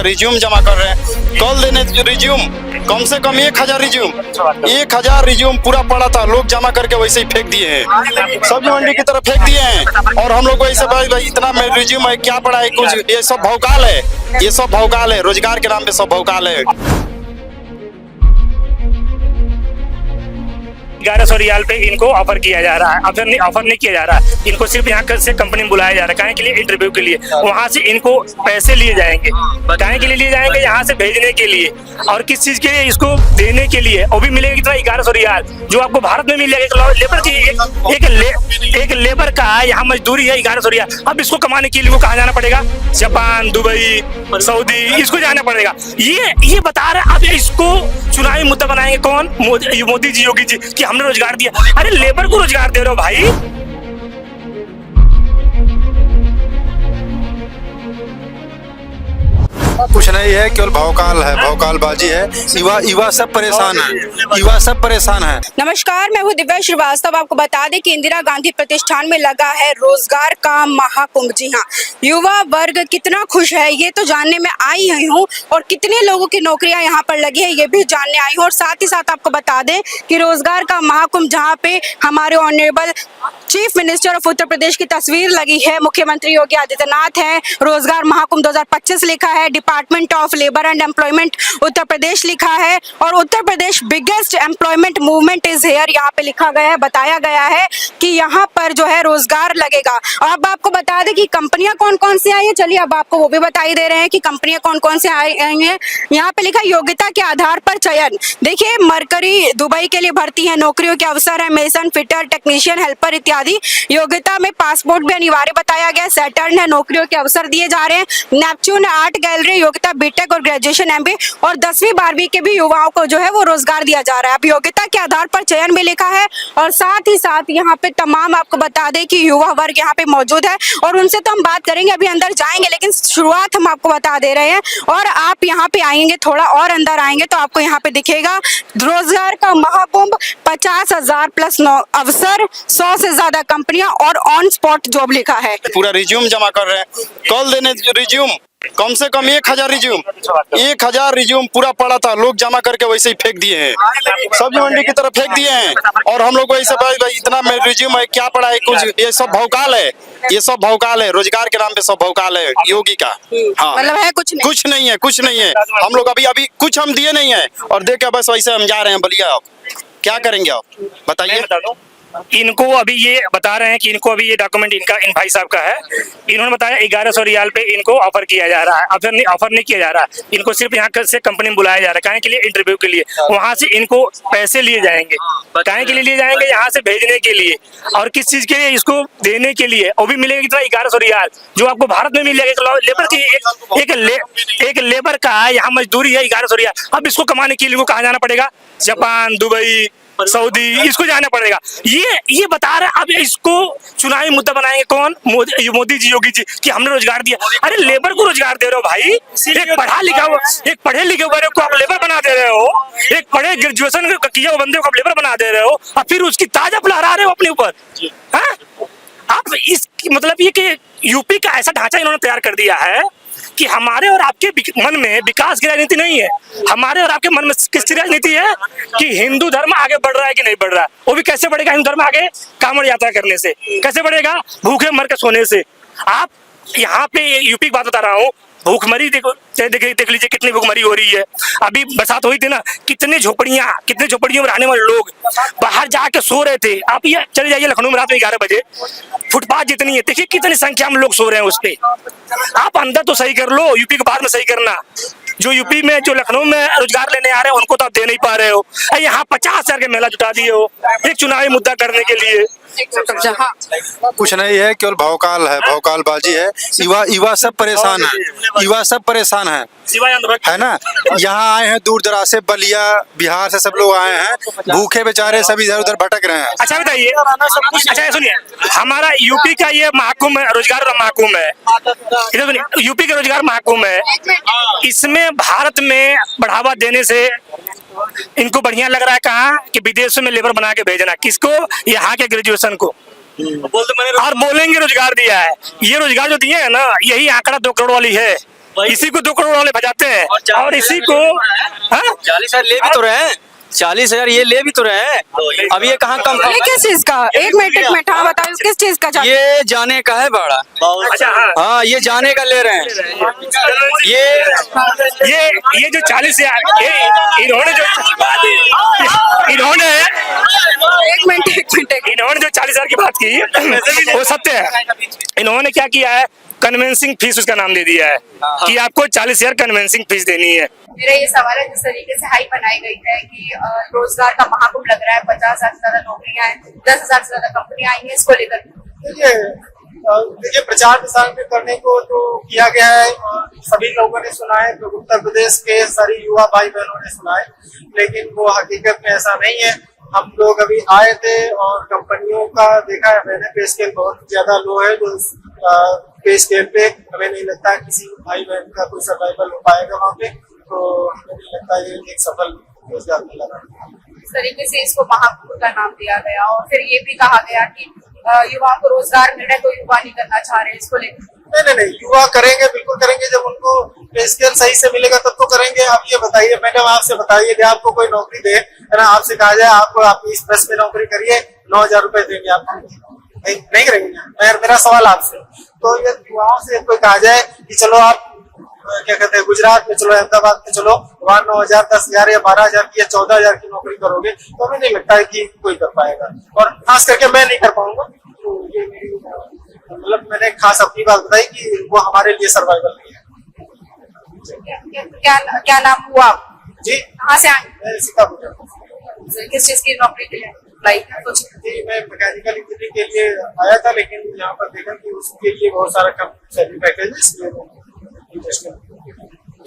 Resume जमा कर रहे हैं। कल देने रिज्यूम कम से कम 1000 रिज्यूम 1000 रिज्यूम पूरा पड़ा था, लोग जमा करके वैसे ही फेंक दिए हैं, सब्जी मंडी की तरफ फेंक दिए हैं। और हम लोग को ऐसे भाई इतना रिज्यूम है, क्या पड़ा है कुछ, ये सब भौकाल है, ये सब भौकाल है, रोजगार के नाम पे सब भौकाल है। 1100 रियाल पे इनको ऑफर किया जा रहा है। ऑफर नहीं किया जा रहा है, इनको सिर्फ यहाँ से कंपनी में बुलाया जा रहा है। काहे के लिए? इंटरव्यू के लिए। वहाँ से इनको पैसे लिए जाएंगे। काहे के लिए लिए जाएंगे? यहाँ से भेजने के लिए। और किस चीज के लिए? इसको देने के लिए। और भी मिलेगा कितना? 1100 रियाल, जो आपको भारत में मिल जाएगा। लेबर की एक लेबर का यहाँ मजदूरी है 1100 रियाल। अब इसको कमाने के लिए कहाँ जाना पड़ेगा? जापान, दुबई, सऊदी, इसको जाना पड़ेगा। ये बता रहे। अब इसको चुनावी मुद्दा बनाएंगे कौन? मोदी जी, योगी जी, कि हमने रोजगार दिया। अरे लेबर को रोजगार दे रहे हो भाई। कुछ नहीं है, केवल भौकाल है, भौकालबाजी है। युवा सब परेशान है, युवा सब परेशान है। नमस्कार, मैं हूँ दिव्या श्रीवास्तव। आपको बता दें कि इंदिरा गांधी प्रतिष्ठान में लगा है रोजगार का महाकुंभ। जी हाँ, युवा वर्ग कितना खुश है ये तो जानने में आई हुई हूँ, और कितने लोगों की नौकरियां यहाँ पर लगी है ये भी जानने आई हूँ। और साथ ही साथ आपको बता दें कि रोजगार का महाकुंभ, जहाँ पे हमारे honourable chief minister of Uttar Pradesh की तस्वीर लगी है, मुख्यमंत्री योगी आदित्यनाथ हैं। रोजगार महाकुंभ 2025 लिखा है, department of labour and employment Uttar Pradesh लिखा है, और Uttar Pradesh biggest employment movement is here यहाँ पे लिखा गया है। बताया गया है कि यहाँ पर जो है रोजगार लगेगा। अब आपको बता दें कि कंपनियां कौन कौन सी आई है। चलिए अब आपको वो भी बताई दे रहे हैं कि कंपनियां कौन कौन सी आई हैं। यहाँ पे लिखा है योग्यता के आधार पर चयन। देखिए, मरकरी दुबई के लिए भर्ती है, नौकरियों के अवसर है, मेसन, फिटर, टेक्नीशियन, हेल्पर इत्यादि। योग्यता में पासपोर्ट भी अनिवार्य बताया गया। सैटर्न है, नौकरियों के अवसर दिए जा रहे हैं। नेपच्यून आर्ट गैलरी, योग्यता बीटेक और ग्रेजुएशन एमबीए और 10वीं 12वीं के भी युवाओं को जो है वो रोजगार दिया जा रहा है। अब योग्यता के आधार पर चयन भी लिखा है, और साथ ही साथ यहाँ पे तमाम आपको बता दें कि युवा वर्ग यहाँ पे मौजूद है, और उनसे तो हम बात करेंगे, अभी अंदर जाएंगे, लेकिन शुरुआत हम आपको बता दे रहे हैं। और आप यहाँ पे आएंगे, थोड़ा और अंदर आएंगे तो आपको यहाँ पे दिखेगा रोजगार का महाकुंभ, 50,000 प्लस अवसर, 100 से ज्यादा कंपनियां और ऑन स्पॉट जॉब लिखा है। पूरा रिज्यूम जमा कर रहे हैं। कल देने रिज्यूम कम से कम 1000 रिज्यूम 1000 रिज्यूम पूरा पड़ा था, लोग जमा करके वैसे ही फेंक दिए हैं, सब्जी मंडी की तरफ फेंक दिए हैं। और हम लोग को ऐसे भाई इतना रिज्यूम है, क्या पड़ा है कुछ, ये सब भौकाल है, ये सब भौकाल है, रोजगार के नाम पे सब भौकाल है योगी का। हाँ, मतलब है कुछ नहीं है, कुछ नहीं है। हम लोग अभी कुछ हम दिए नहीं है, और देख के बस वैसे हम जा रहे हैं बलिया। क्या करेंगे आप बताइए? इनको अभी ये बता रहे हैं कि इनको अभी ये डॉक्यूमेंट इन भाई साहब का है। इन्होंने बताया 1100 रियाल पे इनको ऑफर किया जा रहा है। ऑफर नहीं किया जा रहा है, इनको सिर्फ यहाँ से कंपनी में बुलाया जा रहा है। काहे के लिए? इंटरव्यू के लिए। वहाँ से इनको पैसे लिए जाएंगे। काहे के लिए लिए जाएंगे? यहाँ से भेजने के लिए। और किस चीज के लिए? इसको देने के लिए। और भी मिलेगा कितना? 1100 रियाल, जो आपको भारत में मिल जाएगा। लेबर की एक लेबर का यहाँ मजदूरी है 1100 रियाल। अब इसको कमाने के लिए कहाँ जाना पड़ेगा? जापान, दुबई, सऊदी, इसको जाना पड़ेगा। ये बता रहे। अब इसको चुनावी मुद्दा बनाएंगे कौन? मोदी जी, योगी जी, कि हमने रोजगार दिया। अरे लेबर को रोजगार दे रहे हो भाई। एक पढ़े लिखे हुए को आप लेबर बना दे रहे हो, एक पढ़े ग्रेजुएशन किए हुए बंदे को आप लेबर बना दे रहे हो, और फिर उसकी ताजा फलहा रहे हो अपने ऊपर। आप इस मतलब ये कि यूपी का ऐसा ढांचा इन्होंने तैयार कर दिया है कि हमारे और आपके मन में विकास की राजनीति नहीं है। हमारे और आपके मन में किसकी राजनीति है? कि हिंदू धर्म आगे बढ़ रहा है कि नहीं बढ़ रहा है। वो भी कैसे बढ़ेगा हिंदू धर्म आगे? कांवड़ यात्रा करने से। कैसे बढ़ेगा? भूखे मर के सोने से। आप यहाँ पे यूपी की बात बता रहा हूँ, भूखमरी देख लीजिए कितनी भूखमरी हो रही है। अभी बरसात हुई थी ना, कितनी झोपड़ियों में रहने वाले लोग बाहर जाके सो रहे थे। आप ये चले जाइए लखनऊ में रात में 11 बजे, फुटपाथ जितनी है, देखिए कितनी संख्या में लोग सो रहे हैं उस पे। आप अंदर तो सही कर लो, यूपी के बाहर में सही करना। जो यूपी में, जो लखनऊ में रोजगार लेने आ रहे हैं, उनको तो आप दे नहीं पा रहे हो। यहाँ 50,000 के मेला जुटा दिए हो एक चुनावी मुद्दा करने के लिए। कुछ नहीं है, केवल भौकाल है, भौकालबाजी है। युवा सब परेशान है, युवा सब परेशान है ना। यहाँ आए हैं दूर दराज से, बलिया, बिहार से सब लोग आए हैं, भूखे बेचारे सब इधर उधर भटक रहे हैं। अच्छा बताइए, अच्छा सुनिए, हमारा यूपी का ये महाकुंभ है, रोजगार महाकुंभ है। इधर सुनिए, यूपी का रोजगार महाकुंभ है। इसमें भारत में बढ़ावा देने से इनको बढ़िया लग रहा है कहाँ? कि विदेशों में लेबर बना के भेजना। किसको? यहाँ के ग्रेजुएशन को। और बोलेंगे रोजगार दिया है। ये रोजगार जो दिए है ना, यही आंकड़ा 2 करोड़ वाली है। इसी को 2 करोड़ वाले भजाते हैं और इसी को 40,000 ले भी तो रहे हैं, 40,000 ये ले भी तो रहे हैं। अब ये कहाँ कम ये किस चीज का? एक मिनट हाँ बताओ किस चीज का चार्ज? ये जाने का है भाड़ा। अच्छा हाँ ये जाने का ले रहे हैं। ये जो 40,000 इन्होंने एक मिनट इन्होंने जो 40,000 की बात की वो सत्य है। इन्होंने क्या किया है, कन्वेंसिंग फीस उसका नाम दे दिया है कि आपको 40,000 कन्वेंसिंग फीस देनी है। मेरा ये सवाल है, जिस तरीके से हाई बनाई गई है कि रोजगार का महाकुंभ लग रहा है, 50,000 से ज्यादा नौकरियां हैं, 10,000 से ज्यादा कंपनियां आएंगी, इसको लेकर देखिए प्रचार प्रसार में करने को तो किया गया है और सभी लोगों ने सुना है, तो उत्तर प्रदेश के सारी युवा भाई बहनों ने सुना है, लेकिन वो हकीकत में ऐसा नहीं है। हम लोग अभी आए थे और कंपनियों का देखा है मैंने, पे स्केल बहुत ज्यादा लो है, जो पे स्केल पे हमें नहीं लगता किसी भाई बहन का कोई सर्वाइवल हो पाएगा वहाँ पे, तो हमें नहीं लगता ये एक सफल रोजगार मिला। इस तरीके से इसको महाकुंभ का नाम दिया गया और फिर ये भी कहा गया कि युवाओं को रोजगार मिल रहा है तो युवा नहीं करना चाह रहे हैं, इसको लेकर नहीं, युवा करेंगे, बिल्कुल करेंगे, जब उनको पे स्केल सही से मिलेगा तब तो करेंगे। आप ये बताइए मैडम, आपसे बताइए कि आपको कोई नौकरी दे, है ना, आपसे कहा जाए आपको आपकी इस प्रेस में नौकरी करिए, 9,000 रुपए देंगे आपको, नहीं करेंगे। मेरा सवाल आपसे, तो ये युवाओं से कोई कहा जाए कि चलो आप क्या कहते हैं गुजरात में चलो, अहमदाबाद में चलो, वहाँ 9,000, 10,000 या 12,000 की या 14,000 की नौकरी करोगे, तो हमें नहीं लगता है कि कोई कर पाएगा, और खास करके मैं नहीं कर पाऊंगा। तो ये मेरी मतलब मैंने खास अपनी बात बताई कि वो हमारे लिए सर्वाइवल नहीं है। क्या नाम हुआ? जी कहाँ से आए? मैं सीतापुर। किस चीज की नौकरी के लिए अप्लाई किया? जी मैं मैकेनिकल इंजीनियरिंग के लिए आया था, लेकिन यहाँ पर देखा कि उसके लिए बहुत सारा कम सैलरी पैकेज, इसलिए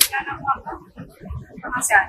क्या नाम हुआ आपका? कहाँ से आए?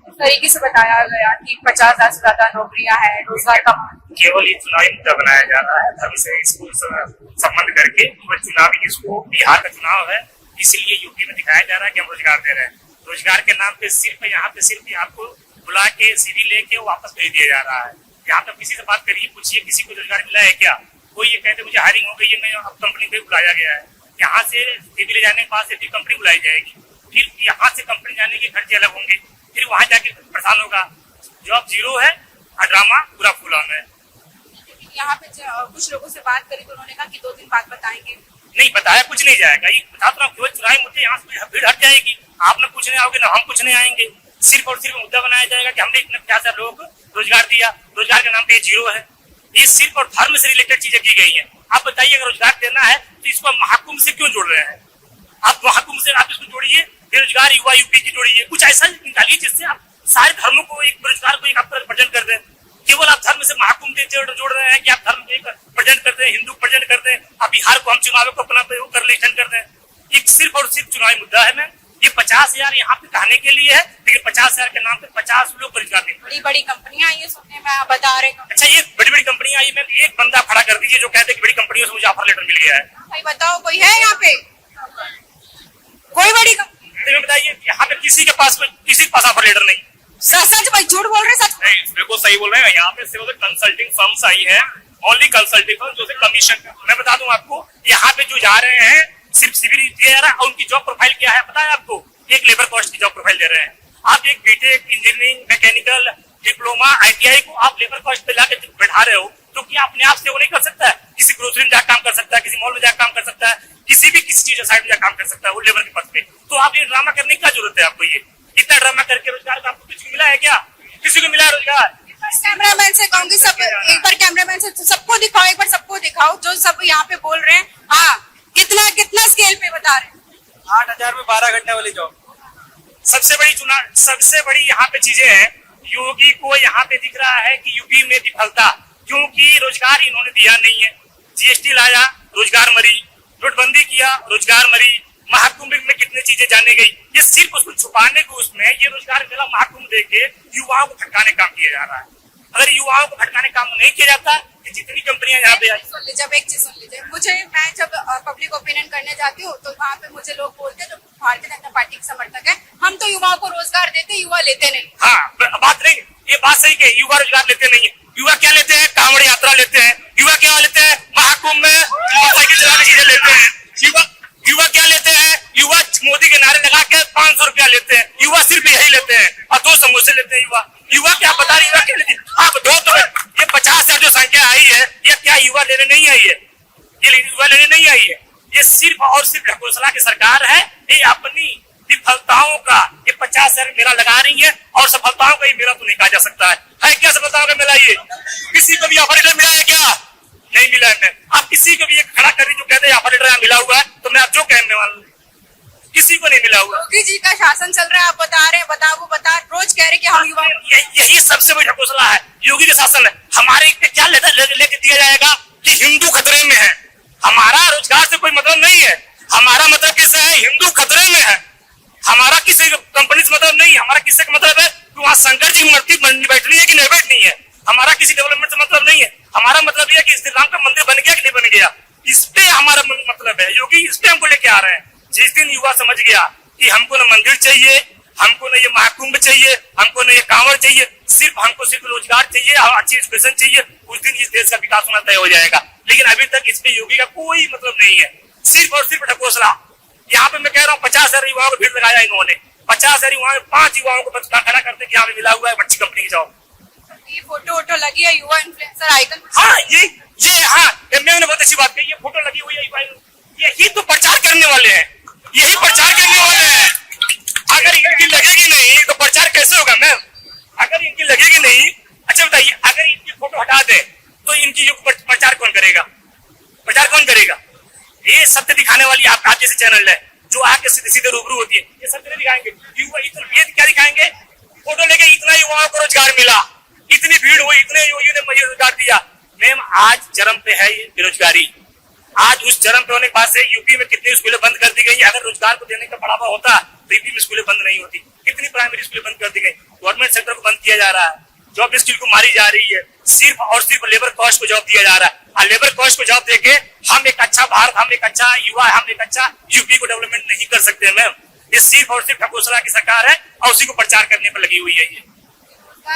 इस तरीके से बताया गया कि 50,000 से ज्यादा नौकरियां हैं, रोजगार का केवल ये चुनावी मुद्दा बनाया जा रहा है धर्म से इसको संबंध करके। वो चुनावी इसको बिहार का चुनाव है, इसलिए यूपी में दिखाया जा रहा है कि हम रोजगार दे रहे हैं। रोजगार के नाम पे सिर्फ यहाँ पे सिर्फ आपको बुला के सीवी लेके वापस भेज दिया जा रहा है। यहाँ पे किसी से बात करिए, पूछिए किसी को रोजगार मिला है क्या, कोई ये कहते मुझे हायरिंग हो गई है, मैं अब कंपनी पे बुलाया गया है। यहाँ से सीवी ले जाने के बाद से कंपनी बुलाई जाएगी, फिर यहाँ से कंपनी जाने के खर्चे अलग होंगे, फिर वहां जाके परेशान होगा। जॉब जीरो है और ड्रामा पूरा फुल ऑन है। यहाँ पे कुछ लोगों से बात करी तो उन्होंने कहा कि 2 दिन बाद बताएंगे। नहीं बताया कुछ नहीं जाएगा, ये बता तो केवल चुनावी मुद्दे यहाँ से भीड़ हट जाएगी। आप न पूछने आओगे ना हम पूछने आएंगे, सिर्फ और सिर्फ मुद्दा बनाया जाएगा कि हमने इतने 50,000 लोगों को रोजगार दिया, रोजगार के नाम पे जीरो है। ये सिर्फ और धर्म से रिलेटेड चीजें की गई है। आप बताइए अगर रोजगार देना है तो इसको महाकुंभ से क्यों जोड़ रहे हैं? आप महाकुंभ से आप इसको जोड़िए, बेरोजगार युवा यूपी की जोड़िए, कुछ ऐसा निकालिए जिससे आप सारे धर्मों को एक बेरोजगार को एक आप प्रेजेंट कर दें। केवल आप धर्म से महाकुंभ जोड़ रहे हैं कि आप धर्म को एक प्रेजेंट कर दें, हिंदू प्रेजेंट कर दें, आप बिहार को हम चुनाव को अपना कर कर दें। एक सिर्फ और सिर्फ चुनावी मुद्दा है मैम। ये 50,000 यहाँ पे कहने के लिए है, लेकिन 50,000 के नाम पे 50 लोग रोजगार नहीं। बड़ी बड़ी कंपनियां आई है सुनने में, आप बता रहे हैं। अच्छा ये बड़ी बड़ी कंपनियां आई, मैम एक बंदा खड़ा कर दीजिए जो कहते हैं कि बड़ी कंपनियों से मुझे ऑफर लेटर मिल गया है। भाई बताओ कोई है यहाँ पे कोई बड़ी कंपनी? बताइए यहाँ पे किसी के पास ऑफर लेटर नहीं। सच भाई, झूठ बोल रहे हैं? सच बिल्कुल सही बोल रहे हैं। यहाँ पे सिर्फ कंसल्टिंग फर्म्स आई है, ओनली कंसल्टिंग फर्म जो कमीशन। मैं बता दूं आपको, यहाँ पे जो जा रहे हैं सिर्फ सिविल दिया जा रहा है, और उनकी जॉब प्रोफाइल क्या है पता है आपको? एक लेबर कॉस्ट की जॉब प्रोफाइल दे रहे हैं। आप एक BTech engineering mechanical diploma ITI को आप लेबर कॉस्ट पे लाके बैठा रहे हो, तो क्या अपने आप से वो नहीं कर सकता है? किसी ग्रोसरी में जाकर काम कर सकता है, किसी मॉल में जाकर काम कर सकता है, किसी चीज साइड में जाकर काम कर सकता है वो लेबर के पद पे। तो आप ये ड्रामा करने की क्या जरूरत है आपको? ये इतना ड्रामा करके रोजगार का आपको किसी को मिला है क्या? किसी को मिला है रोजगार? कैमरामैन से कहूंगी सब एक बार कैमरामैन से सबको दिखाओ, एक बार सबको दिखाओ जो सब यहाँ पे बोल रहे हैं। हाँ कितना स्केल पे बता रहे हैं? 8,000 में 12 घंटे वाली जॉब। सबसे बड़ी यहाँ पे चीजें हैं। योगी को यहाँ पे दिख रहा है कि यूपी में विफलता, क्योंकि रोजगार इन्होंने दिया नहीं है। GST लाया, रोजगार मरी, नोटबंदी किया, रोजगार मरी, महाकुंभ में कितनी चीजें जाने गई। ये सिर्फ उसको छुपाने को उसमें ये रोजगार मेला महाकुंभ देके युवाओं को भटकाने काम किया जा रहा है। अगर युवाओं को भटकाने काम नहीं किया जाता कि जितनी कंपनियां यहाँ पे आई। सुन लीजिए, एक चीज सुन लीजिए, मैं जब पब्लिक ओपिनियन करने जाती हूँ तो वहाँ पे मुझे लोग बोलते हैं जो भारतीय जनता पार्टी के समर्थक है, हम तो युवाओं को रोजगार देते, युवा लेते नहीं। हाँ बात नहीं, ये बात सही है, युवा रोजगार लेते नहीं है। युवा क्या लेते हैं? कांवड़ यात्रा लेते हैं। युवा क्या लेते हैं? महाकुंभ में मोटरसाइकिल चलाने की चीजें लेते हैं। युवा क्या लेते हैं? युवा सिर्फ यही लेते हैं और 2 समोसे लेते हैं युवा क्या बता रही है? आप दो तो ये 50,000 जो संख्या आई है, ये क्या युवा लेने नहीं आई है? ये युवा लेने नहीं आई है। ये सिर्फ और सिर्फ ढकोसला की सरकार है। ये अपनी विफलताओं का ये 50,000 मेला लगा रही है और सफलताओं का ये मेला तो नहीं कहा जा सकता है क्या सफलताओं का मेला? ये किसी को भी ऑफर लेटर मिला है क्या? नहीं मिला है। आप किसी को भी एक खड़ा कर रही जो कहते हैं ऑफर लेटर मिला हुआ है, तो मैं आप जो कहने वाला किसी को नहीं मिला हुआ। योगी जी का शासन चल रहा है, आप बता रहे हैं, बता रोज कह रहे कि हम युवा, यही सबसे बड़ी ढकोसला है। योगी का शासन है। हमारे क्या लेके दिया जाएगा कि हिंदू खतरे में है। हमारा रोजगार से कोई मतलब नहीं है। हमारा मतलब किससे है? हिंदू खतरे में है। हमारा किसी कंपनी से मतलब नहीं। हमारा किसी का मतलब है कि वहाँ शंकर जी मूर्ति बैठनी है कि नहीं बैठनी है। हमारा किसी डेवलपमेंट से मतलब नहीं है। हमारा मतलब यह कि श्री राम का मंदिर बन गया कि नहीं बन गया, इस पे हमारा मतलब है। योगी इस पे हमको लेके आ रहे हैं। जिस दिन युवा समझ गया कि हमको न मंदिर चाहिए, हमको न ये महाकुंभ चाहिए, हमको न ये कांवड़ चाहिए, हमको सिर्फ रोजगार चाहिए और अच्छी एजुकेशन चाहिए, उस दिन इस देश का विकास होना तय हो जाएगा। लेकिन अभी तक इस पे योगी का कोई मतलब नहीं है। सिर्फ और सिर्फ ढकोसला। यहाँ पे मैं कह रहा हूँ 50,000 युवाओं को भीड़ लगाया इन्होंने। 50,000 युवाओं में 5 युवाओं को खड़ा करते कि यहाँ पे मिला हुआ है अच्छी कंपनी की जॉब। ये फोटो लगी है युवा इन्फ्लुएंसर आइकन। हाँ ये हाँ मैंने बहुत अच्छी बात कही। ये फोटो लगी हुई है, यही तो प्रचार करने वाले हैं। यही प्रचार करने वाले हैं। अगर इनकी लगेगी नहीं तो प्रचार कैसे होगा मैम? अगर इनकी लगेगी नहीं, अच्छा बताइए, अगर इनकी फोटो हटा दे तो इनकी प्रचार कौन करेगा? प्रचार कौन करेगा? ये सत्य दिखाने वाली आप जैसे चैनल है जो आके सीधे सीधे रूबरू होती है, ये सत्य नहीं दिखाएंगे। ये क्या दिखाएंगे? फोटो लेके इतना युवाओं को रोजगार मिला, इतनी भीड़ हुई, इतने युवाओं ने मुझे रोजगार दिया। मैम आज चरम पे है ये बेरोजगारी। आज उस चरम पे होने के बाद से यूपी में कितनी स्कूलें बंद कर दी गई। अगर रोजगार को देने का बढ़ावा होता तो यूपी में स्कूलें बंद नहीं होती। कितनी प्राइमरी स्कूलें बंद कर दी गई। गवर्नमेंट सेक्टर को बंद किया जा रहा है, जॉब स्किल को मारी जा रही है, सिर्फ और सिर्फ लेबर कॉस्ट को जॉब दिया जा रहा है। और लेबर कॉस्ट को जॉब देके हम एक अच्छा भारत, हम एक अच्छा युवा, हम एक अच्छा यूपी को डेवलपमेंट नहीं कर सकते मैम। ये सिर्फ और सिर्फ ढकोसला की सरकार है और उसी को प्रचार करने पर लगी हुई है। ये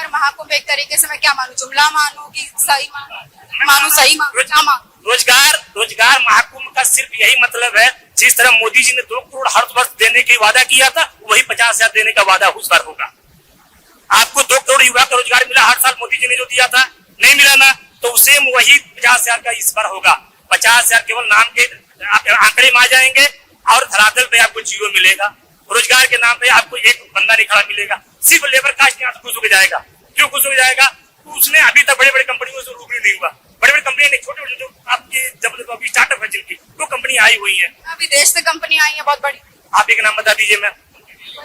महाकुंभ एक तरीके से मैं क्या मानूं, जुमला मानूं कि सही मानूं, सही मानूं? रोजगार महाकुंभ का सिर्फ यही मतलब है, जिस तरह मोदी जी ने 2 करोड़ हर वर्ष देने का वादा किया था, वही 50,000 देने का वादा उस बार होगा। आपको 2 करोड़ युवा का रोजगार मिला हर साल, मोदी जी ने जो दिया था, नहीं मिला ना, तो उसे वही 50,000 का इस बार होगा। 50,000 केवल नाम के आंकड़े में आ जाएंगे और धरातल पे आपको जीरो मिलेगा। रोजगार के नाम पे आपको एक बंदा नहीं खड़ा मिलेगा। सिर्फ लेबर कास्ट यहाँ खुश हो जाएगा। क्यों खुश हो जाएगा? उसने अभी तक बड़े बड़े कंपनियों से रूबरू नहीं हुआ। बड़े बड़े कंपनी नहीं, छोटे जो आपके जब अभी स्टार्टअप है जिनकी, वो कंपनी आई हुई है। विदेश से कंपनी आई है बहुत बड़ी। आप एक नाम बता दीजिए मैम,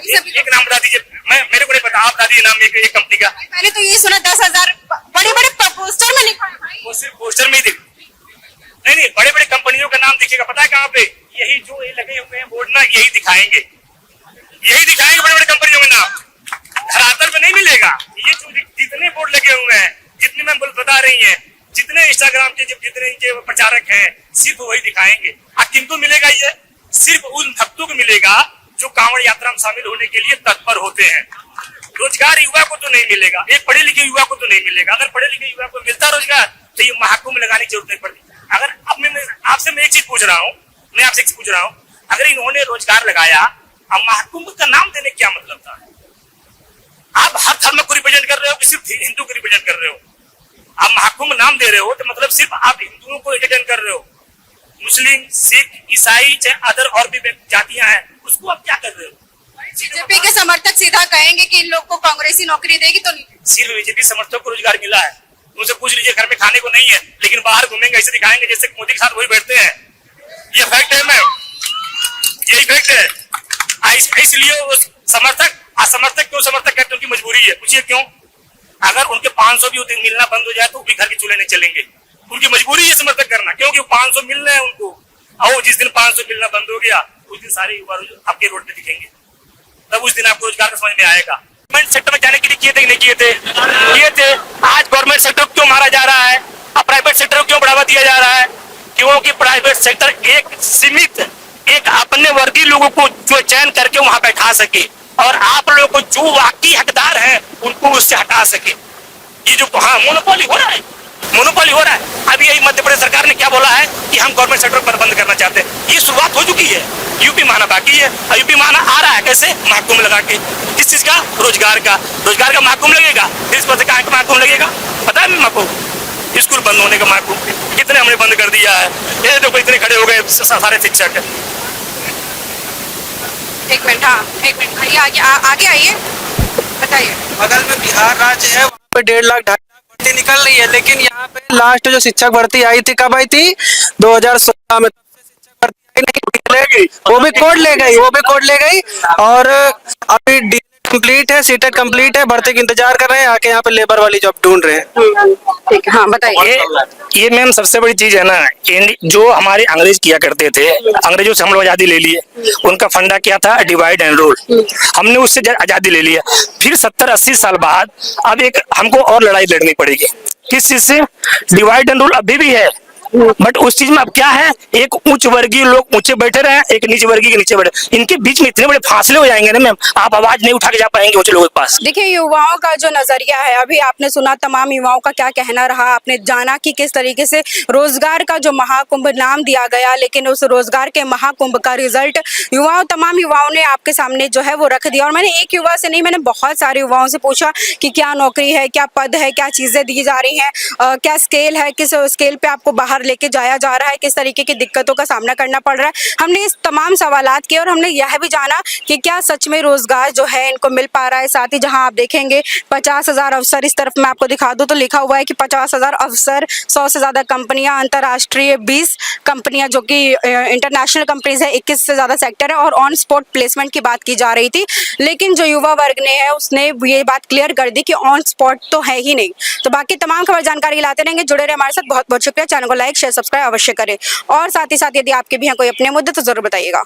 एक नाम बता दीजिए। मैं मेरे को नहीं पता, आप बता दीजिए नाम एक कंपनी का। मैंने तो ये सुना 10,000 बड़े बड़े पोस्टर में लिखा है। वो सिर्फ पोस्टर में ही दिख, नहीं बड़े बड़े कंपनियों का नाम दिखेगा। पता है कहाँ पे? यही जो ये लगे हुए हैं बोर्ड ना, यही दिखाएंगे बड़े बड़े कंपनियों के नाम। धरातल पे नहीं मिलेगा। ये जो जितने बोर्ड लगे हुए हैं, जितने मैं बता रही हैं, जितने इंस्टाग्राम के जितने इनके प्रचारक हैं, सिर्फ वही दिखाएंगे। अब किनको मिलेगा? ये सिर्फ उन भक्तों को मिलेगा जो कांवड़ यात्रा में शामिल होने के लिए तत्पर होते हैं। रोजगार युवा को तो नहीं मिलेगा, एक पढ़े लिखे युवा को तो नहीं मिलेगा। अगर पढ़े लिखे युवा को मिलता रोजगार तो ये महाकुंभ लगाने की जरूरत नहीं पड़ती। अगर अब मैं आपसे एक चीज पूछ रहा हूँ, अगर इन्होंने रोजगार लगाया, अब महाकुंभ का नाम देने क्या मतलब था? आप हर धर्म को रिप्रेजेंट कर रहे हो कि सिर्फ हिंदू को रिप्रेजेंट कर रहे हो? आप महाकुंभ नाम दे रहे हो तो मतलब सिर्फ आप हिंदुओं को रिप्रेजेंट कर रहे हो। मुस्लिम, सिख, ईसाई, चाहे अदर और भी जातियां हैं, उसको आप क्या कर रहे हो? बीजेपी के समर्थक सीधा कहेंगे कि इन लोग को कांग्रेसी नौकरी देगी तो नहीं। सिर्फ बीजेपी समर्थक को रोजगार मिला है। उनसे पूछ लीजिए, घर में खाने को नहीं है, लेकिन बाहर घूमेंगे ऐसे दिखाएंगे जैसे मोदी के साथ वही बैठते हैं। ये फैक्ट है मैम, यही फैक्ट है। इसलिए वो समर्थक असमर्थक क्यों समर्थक कहते हैं? उनकी मजबूरी है। पूछिए क्यों? अगर उनके 500 भी मिलना बंद हो जाए तो भी घर के चूल्हे नहीं चलेंगे। उनकी मजबूरी है समर्थक करना, क्योंकि 500 मिल रहे हैं उनको। और जिस दिन 500 मिलना बंद हो गया, उस दिन सारे युवा आपके रोड पे दिखेंगे। तब उस दिन आपको रोजगार का समझ में आएगा। गवर्नमेंट सेक्टर में जाने के लिए किए थे कि नहीं किए थे? किए थे। आज गवर्नमेंट सेक्टर क्यों मारा जा रहा है और प्राइवेट सेक्टर को क्यों बढ़ावा दिया जा रहा है? क्योंकि प्राइवेट सेक्टर एक सीमित, एक अपने वर्गीय लोगों को जो चयन करके वहां बैठा सके और आप लोगों को जो वाकई हकदार हैं उनको उससे हटा सके। ये जो मोनोपोली हो रहा है, मोनोपोली हो रहा है। अभी यही मध्य प्रदेश सरकार ने क्या बोला है कि हम गवर्नमेंट सेक्टर पर बंद करना चाहते हैं। ये शुरुआत हो चुकी है, यूपी माना बाकी है, और यूपी माना आ रहा है कैसे, महाकुंभ लगा के। किस चीज का, रोजगार का महाकुंभ लगेगा। इस पर से कहाँ का महाकुंभ लगेगा पता है आपको? स्कूल बंद होने का महाकुंभ कितने हमने बंद कर दिया है। ये देखो इतने खड़े हो गए सारे शिक्षक। एक मिनट, हाँ एक मिनट, आइए आगे आगे आइए, बताइए। बगल में बिहार राज्य है, वहाँ पे 1.5 लाख 2.5 लाख भर्ती निकल रही है, लेकिन यहाँ पे लास्ट जो शिक्षक भर्ती आई थी कब आई थी? 2016 में। तब से शिक्षक भर्ती आई नहीं, वो भी कोर्ट ले गई और अभी कंप्लीट है, सीटेट कंप्लीट है, भर्ती का इंतजार कर रहे हैं, आके यहाँ पे लेबर वाली जॉब ढूंढ रहे हैं। ठीक है, हाँ बताइए। ये मैम सबसे बड़ी चीज है ना, जो हमारे अंग्रेज किया करते थे, अंग्रेजों से हम लोग आजादी ले लिए। उनका फंडा क्या था, डिवाइड एंड रूल। हमने उससे आजादी ले लिया। फिर 70-80 साल बाद अब एक हमको और लड़ाई लड़नी पड़ेगी। किस चीज से? डिवाइड एंड रूल अभी भी है, बट उस चीज में अब क्या है, एक उच्च वर्गीय लोग ऊंचे बैठे रहे, एक नीच वर्गीय के नीचे बैठे। इनके बीच में इतने बड़े फासले हो जाएंगे ना मैम, आप आवाज नहीं उठा के जा पाएंगे ऊंचे लोगों के पास। देखिए, युवाओं का जो नजरिया है, अभी आपने सुना तमाम युवाओं का क्या कहना रहा। आपने जाना कि किस तरीके से रोजगार का जो महाकुंभ नाम दिया गया, लेकिन उस रोजगार के महाकुंभ का रिजल्ट तमाम युवाओं ने आपके सामने जो है वो रख दिया। और मैंने एक युवा से नहीं, मैंने बहुत सारे युवाओं से पूछा कि क्या नौकरी है, क्या पद है, क्या चीजें दी जा रही हैं, क्या स्केल है, किस स्केल पे आपको बाहर लेके जाया जा रहा है, किस तरीके की दिक्कतों का सामना करना पड़ रहा है। हमने इस तमाम सवालात किए और हमने यह भी जाना कि क्या सच में रोजगार जो है इनको मिल पा रहा है। साथ ही जहां आप देखेंगे 50,000 अवसर, इस तरफ मैं आपको दिखा दूं तो लिखा हुआ है कि 50,000 अवसर, 100 से ज्यादा कंपनियां, अंतरराष्ट्रीय 20 कंपनियां जो कि इंटरनेशनल कंपनीज है, 21 से ज्यादा सेक्टर है, और ऑन स्पॉट प्लेसमेंट की बात की जा रही थी। लेकिन जो युवा वर्ग ने है उसने ये बात क्लियर कर दी कि ऑन स्पॉट तो है ही नहीं। तो बाकी तमाम खबर जानकारी लाते रहेंगे, जुड़े रहे हमारे साथ। बहुत बहुत शुक्रिया। चैनल को लाइक शेयर सब्सक्राइब अवश्य करें, और साथ ही साथ यदि आपके भी यहाँ कोई अपने मुद्दे तो जरूर बताइएगा।